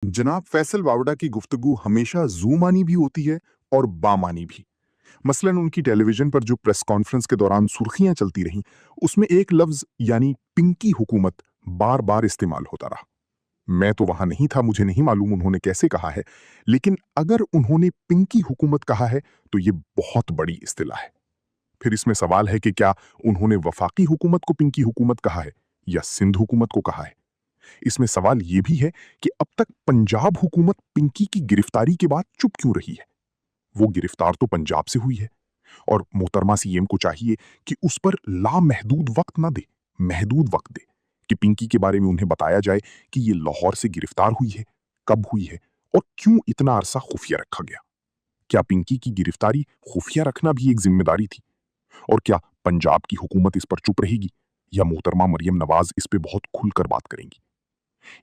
जनाब फैसल वावड़ा की गुफ्तगू हमेशा ज़ू-मानी भी होती है और बामानी भी। मसलन उनकी टेलीविजन पर जो प्रेस कॉन्फ्रेंस के दौरान सुर्खियां चलती रहीं, उसमें एक लफ्ज़ यानी पिंकी हुकूमत बार-बार इस्तेमाल होता रहा। मैं तो वहां नहीं था, मुझे नहीं मालूम उन्होंने कैसे कहा है, लेकिन अगर उन्होंने पिंकी हुकूमत कहा है, तो ये बहुत बड़ी इस्तिलाह है। फिर इसमें सवाल है कि क्या उन्होंने वफाकी हुकूमत को पिंकी हुकूमत कहा है या सिंध हुकूमत को कहा है? इसमें सवाल यह भी है कि अब तक पंजाब हुकूमत पिंकी की गिरफ्तारी के बाद चुप क्यों रही है? वो गिरफ्तार तो पंजाब से हुई है और मोहतरमा सीएम को चाहिए कि उस पर लामहदूद वक्त ना दे, महदूद वक्त दे कि पिंकी के बारे में उन्हें बताया जाए कि ये लाहौर से गिरफ्तार हुई है, कब हुई है और क्यों इतना अरसा खुफिया रखा गया। क्या पिंकी की गिरफ्तारी खुफिया रखना भी एक जिम्मेदारी थी? और क्या पंजाब की हुकूमत इस पर चुप रहेगी या मोहतरमा मरियम नवाज इस पे बहुत खुलकर बात करेंगी?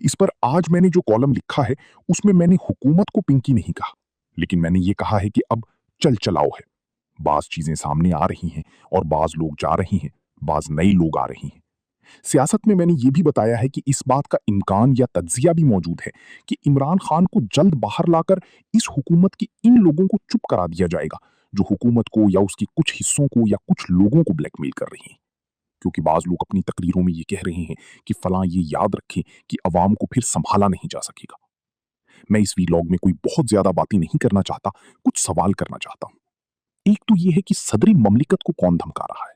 इस पर आज मैंने जो कॉलम लिखा है, उसमें मैंने हुकूमत को पिंकी नहीं कहा, लेकिन मैंने ये कहा है कि अब चल चलाओ है। बाज चीजें सामने आ रही हैं और बाज लोग जा रहे हैं, बाज नए लोग आ रहे हैं। सियासत में मैंने ये भी बताया है कि इस बात का इम्कान या तज्जिया भी मौजूद है कि इमरान खान को जल्द बाहर लाकर इस हुकूमत के इन लोगों को चुप करा दिया जाएगा, जो हुकूमत को या उसके कुछ हिस्सों को या कुछ लोगों को ब्लैकमेल कर रही हैं। क्योंकि बाज लोग अपनी तकरीरों में ये कह रहे हैं कि फलां ये याद रखें कि अवाम को फिर संभाला नहीं जा सकेगा। मैं इस वीलॉग में कोई बहुत ज्यादा बातें नहीं करना चाहता, कुछ सवाल करना चाहता हूं। एक तो ये है कि सदरी ममलिकत को कौन धमका रहा है?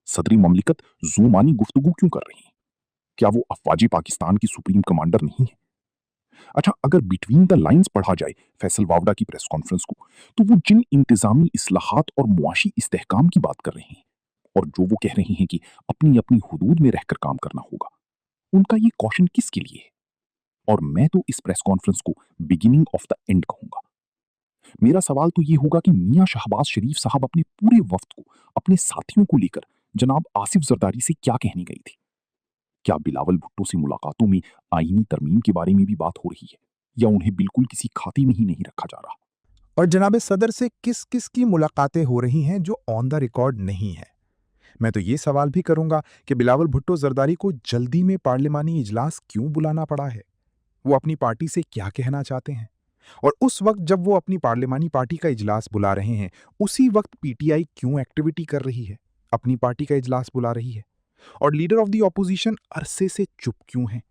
सदरी ममलिकत जूमानी गुफ्तगू क्यों कर रही है? क्या वो अफवाजी पाकिस्तान की सुप्रीम कमांडर नहीं है? अच्छा, अगर बिटवीन द लाइंस पढ़ा जाए फैसल वावडा की प्रेस कॉन्फ्रेंस को, तो वो जिन इंतजामी इस्लाहात और मुआशी इस्तेहकाम की बात कर रहे हैं और जो वो कह रहे हैं कि अपनी अपनी हुदूद में रहकर काम करना होगा, उनका ये कॉशन किसके लिए है? और मैं तो इस प्रेस कॉन्फ्रेंस को बिगिनिंग ऑफ द एंड कहूंगा। मेरा सवाल तो ये होगा कि मियां शहबाज शरीफ साहब अपने पूरे वफ्त को अपने साथियों को लेकर जनाब आसिफ जरदारी से क्या कहने गई थी? क्या बिलावल भुट्टो से मुलाकातों में आईनी तरमीम के बारे में भी बात हो रही है, या उन्हें बिल्कुल किसी खाते में ही नहीं रखा जा रहा? और जनाब सदर से किस किस की मुलाकातें हो रही हैं जो ऑन द रिकॉर्ड नहीं है। मैं तो ये सवाल भी करूंगा कि बिलावल भुट्टो जरदारी को जल्दी में पार्लिमानी इजलास क्यों बुलाना पड़ा है। वो अपनी पार्टी से क्या कहना चाहते हैं? और उस वक्त जब वो अपनी पार्लिमानी पार्टी का इजलास बुला रहे हैं, उसी वक्त पीटीआई क्यों एक्टिविटी कर रही है, अपनी पार्टी का इजलास बुला रही है? और लीडर ऑफ द ऑपोजिशन अरसे से चुप क्यों है?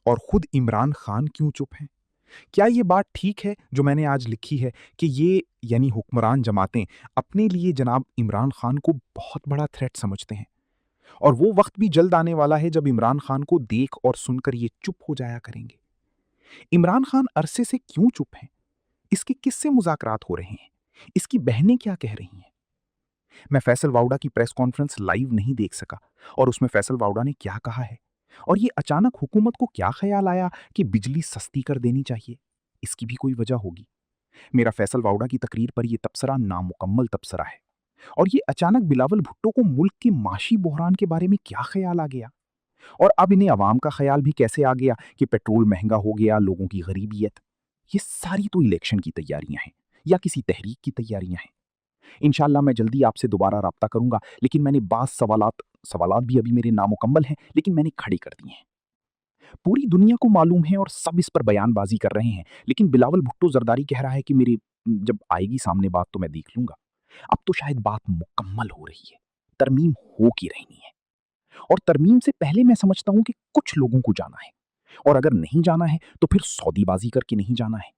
और खुद इमरान खान क्यों चुप हैं? क्या ये बात ठीक है जो मैंने आज लिखी है कि ये यानी हुक्मरान जमातें अपने लिए जनाब इमरान खान को बहुत बड़ा थ्रेट समझते हैं, और वो वक्त भी जल्द आने वाला है जब इमरान खान को देख और सुनकर ये चुप हो जाया करेंगे? इमरान खान अरसे से क्यों चुप हैं? इसके किससे मुज़ाकरात हो रहे हैं? इसकी बहनें क्या कह रही हैं? मैं फैसल वाउडा की प्रेस कॉन्फ्रेंस लाइव नहीं देख सका, और उसमें फैसल वाउडा ने क्या कहा है, और ये अचानक हुकूमत को क्या ख्याल आया कि बिजली सस्ती कर देनी चाहिए? इसकी भी कोई वजह होगी। मेरा फैसल वाउडा की तकरीर पर यह तबसरा नामुकम्मल तबसरा है। और ये अचानक बिलावल भुट्टो को मुल्क के माशी बहरान के बारे में क्या ख्याल आ गया? और अब इन्हें अवाम का ख्याल भी कैसे आ गया कि पेट्रोल महंगा हो गया, लोगों की गरीबियत? ये सारी तो इलेक्शन की तैयारियां हैं या किसी तहरीक की तैयारियां हैं। इंशाल्लाह मैं जल्दी आपसे दोबारा राब्ता करूंगा, लेकिन मैंने बास सवालात सवालात भी अभी मेरे नामुकम्मल हैं, लेकिन मैंने खड़े कर दिए हैं। पूरी दुनिया को मालूम है और सब इस पर बयानबाजी कर रहे हैं, लेकिन बिलावल भुट्टो जरदारी कह रहा है कि मेरे जब आएगी सामने बात तो मैं देख लूंगा। अब तो शायद बात मुकम्मल हो रही है, तरमीम हो की रहनी है। और तरमीम से पहले मैं समझता हूं कि कुछ लोगों को जाना है, और अगर नहीं जाना है तो फिर सौदीबाजी करके नहीं जाना है।